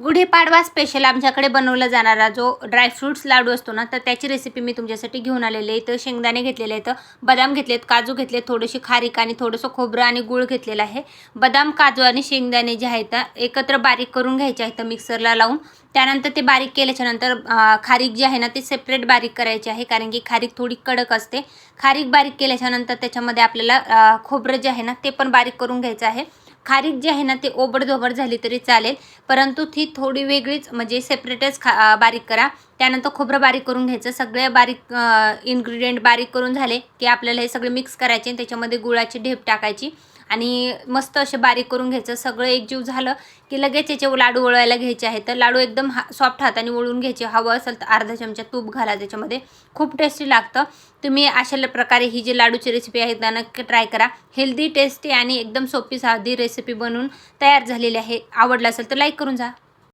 Gudi Padwa special आमच्याकडे बनवला जाणारा जो ड्रायफ्रूट्स लाडू असतो ना, तर त्याची रेसिपी मी तुमच्यासाठी घेऊन आलेली आहे. तर शेंगदाणे घेतलेले आहेत, बदाम घेतलेत, काजू घेतलेत, थोडीशी खारीक आणि थोडंसं खोबरं आणि गूळ घेतलेलं आहे. बदाम, काजू आणि शेंगदाणे जे आहेत एकत्र बारीक करून घ्यायचे आहेत मिक्सरला लावून. त्यानंतर ते बारीक केल्याच्यानंतर खारीक जी आहे ना ती सेपरेट बारीक करायची आहे, कारण की खारीक थोडी कडक असते. खारीक बारीक केल्याच्यानंतर त्याच्यामध्ये आपल्याला खोबरं जे आहे ना ते पण बारीक करून घ्यायचं आहे. खारीक जी आहे ना ती ओबडधोबड झाली तरी चालेल, परंतु ती थोडी वेगळीच म्हणजे सेपरेटच बारीक करा. त्यानंतर खोबरं बारीक करून घ्यायचं. सगळे बारीक इन्ग्रेडियंट बारीक करून झाले की आपल्याला हे सगळे मिक्स करायचे आणि त्याच्यामध्ये गुळाची ढेप टाकायची आणि मस्त असे बारीक करून घ्यायचं. सगळं एकजीव झालं की लगेच याचे लाडू वळवायला घ्यायचे आहेत. तर लाडू एकदम सॉफ्ट हाताने वळून घ्यायचे. हवं असेल तर अर्धा चमचा तूप घाला त्याच्यामध्ये, खूप टेस्टी लागतं. तुम्ही अशा प्रकारे ही जी लाडूची रेसिपी आहे ना नक्की ट्राय करा. हेल्दी, टेस्टी आणि एकदम सोपी साधी रेसिपी बनवून तयार झालेली आहे. आवडलं असेल तर लाईक करून जा.